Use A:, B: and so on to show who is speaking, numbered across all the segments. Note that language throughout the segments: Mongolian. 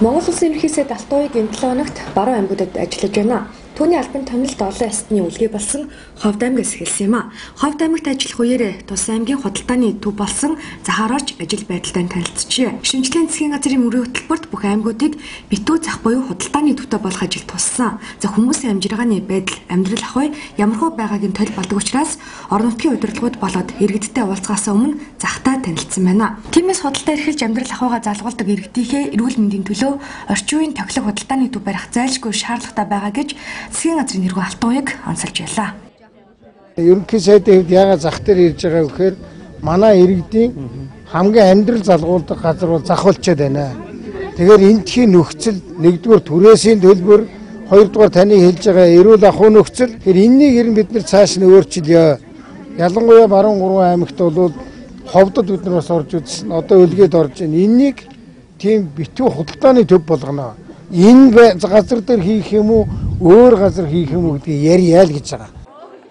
A: Монгол Улсын ерөнхий сайд Алтуйг энэ 7 хоногт баруун аймагуудад ажиллаж байна. Түүний албан томилолт олон ястны үлгий болсон Ховд аймгаас эхэлсэн юм а. Ховд аймагт ажиллах үеэр Тус аймгийн худалдааны төв болсон Захаарч ажил байдалтай танилцжээ. Шинжлэлийн засгийн газрын мөрийн хөтөлбөрт бүх аймагуудыг битүү зах буюу худалдааны төвтэй болох ажил туссан. За хүмүүсийн амжиргааны байдал, амьдрал ахуй ямархуу байгааг нь толь болдог учраас орон нутгийн удирдлагууд болоод иргэдтэй уулзахаас өмнө захтай танилцсан байна. Тиймээс худалдаа эрхэлж амьдрал ахуйгаа залгуулдаг иргэдийнхээ эрүүл мэндийн төлөө орчин үеийн тохилог худалдааны төв барих зайлшгүй шаардлагатай байгаа гэж засгийн газрын нэргүй Алтуйг онцолж байлаа.
B: Ерөнхий сайдын хувьд яагаад зах дээр ирж байгаа гэхээр манай иргэдийн хамгийн амьдрал залгуулдаг газар бол зах болчиход байна. Тэгэхээр эндхийн нөхцөл нэгдүгээр түрээсийн төлбөр, хоёрдугаар таны хэлж байгаа эрүүл ахуй нөхцөл. Тэгэхээр энэнийг ер нь бид нар цааш нь өөрчилъё. Ялангуяа баруун 3 аймагт бол Ховдод бид нар бас орж үзсэн. Одоо үлгээд орж байна. Энийг тийм битүү худалдааны төв болгоно. Энэ газар дээр хийх юм уу, өөр газар хийх юм уу гэдгийг ярья л гэж байгаа.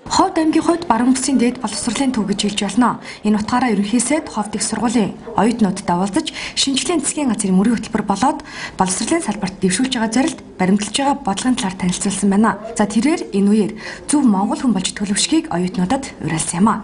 A: Ховд аймгийн хувьд баруун бүсийн дээд боловсролын төв гэж хэлж болно. Энэ утгаараа ерөнхий сайд Ховд их сургуулийн оюутнуудтай уулзаж, шинжлэлийн засгийн газрын мөрийн хөтөлбөр болоод боловсролын салбарт дэвшүүлж байгаа зорилт баримталж байгаа бодлогын талаар танилцуулсан байна. За тэрээр энэ үеэр зөв Монгол хүн болж төлөвшгийг оюутнуудад уриалсан юм а.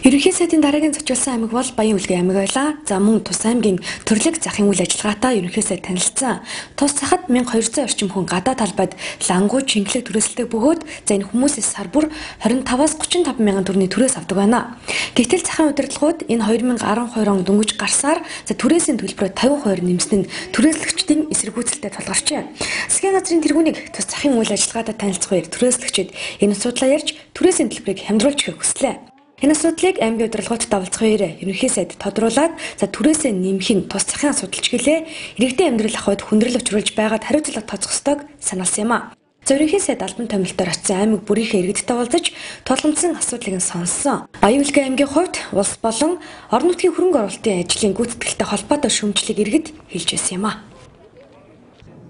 A: Ерөнхий сайдын дараагийн зочилсан аймаг бол Баян Үлгий аймаг байлаа. За мөн Тус аймгийн төрлөг захын үйл ажиллагаатай ерөнхий сайд танилцсан. Тус захад 1200 орчим хүн гадаа талбайд лангуу чингэлэг түрээсэлдэг бөгөөд за энэ хүмүүсээс сар бүр 25-аас 35 мянган төгрөгийн түрээс авдаг байна. Гэтэл захын удирдлагууд энэ 2012 он дөнгөж гарсаар за түрээсийн төлбөрөөр 50% нэмсэн нь түрээслэгчдийн эсэргүүцэлтэй тулгарчээ. Засгийн газрын тэргүүнийг Тус захын үйл ажиллагаатай танилцах үеэр түрээслэгчид энэ асуудлаа ярьж түрээсийн төлбөрийг хямдруулж өгөхийг хүслээ. Энэ асуудлыг аймгийн удирдлагуудад давалцах үеэр ерөнхий сайд тодруулаад за түрээсээ нэмэх нь тус захын асуудалч гэлээ иргэдийн амьдрал ахуйд хүндрэл учруулж байгаад хариуцлага тооцох ёстойг сануулсан юм а. За ерөнхий сайд албан томилолтоор очсон аймаг бүрийнхээ иргэдтэй уулзаж тулгамдсан асуудлыг нь сонссон. Баян Үлгий аймгийн хувьд улс болон орон нутгийн хөрөнгө оруулалтын ажлын гүйцэтгэлтэй холбоотой шүүмжлэг иргэд хэлж байсан юм а.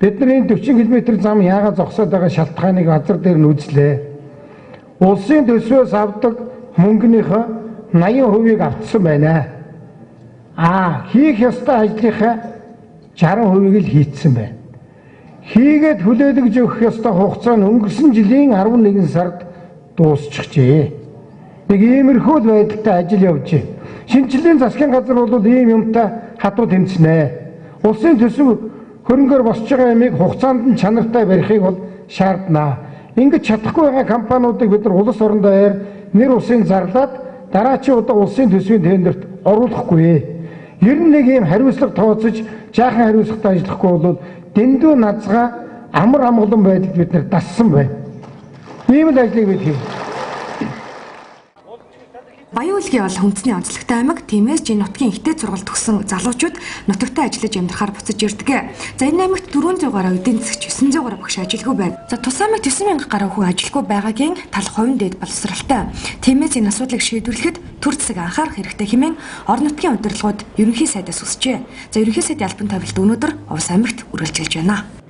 B: Бидний 40 км зам яагаад зогсоод байгаа шалтгааныг газар дээр нь үзлээ. Улсын төсвөөс авдаг мөнгөнийхөө 80%-ийг автсан байна. Хийх ёстой ажлынхаа 60%-ийг л хийцсэн байна. Хийгээд хүлээлгэж өгөх ёстой хугацаа нь өнгөрсөн жилийн 11 сард дуусчихжээ. Нэг иймэрхүү байдалтай ажил явж байна. Шинжлэлийн засгийн газар бол ийм юмтай хатуу тэмцэнэ. Улсын төсөв хөрөнгөөр босч байгаа юмыг хугацаанд нь чанартай барихыг бол шаардна. Ингэж чадахгүй байгаа компаниудыг бид нар улс орондоо нэр усын зарлаад дараачийн удаа улсын төсвийн тендерт оруулахгүй. Ер нь нэг юм хариуцлага тооцож жаахан хариуцлагатай ажиллахгүй бол дэндүү назгаа амар амгалан байдалд бид нар дассан байна. Ийм л ажлыг бид хийв.
A: Баян Үлгий бол хүнсний онцлогтой аймаг. Тиймээс энэ нутгийн ихтэй сургалт төгссөн залуучууд нутагтаа ажиллаж амьдрахаар буцаж ирдэг. За энэ аймагт 400 гаруй эдийн засагч 900 гаруй багш ажилгүй байна. За Тус аймагт 9000 гаруй хүн ажилгүй байгаагийн тал хувийн дэд боловсралтай. Тиймээс энэ асуудлыг шийдвэрлэхэд төр засаг анхаарах хэрэгтэй хэмээн орон нутгийн удирдлагууд ерөнхий сайдаас хүсжээ. За ерөнхий сайдын албан томилолт өнөөдөр Увс аймагт үргэлжилж байна.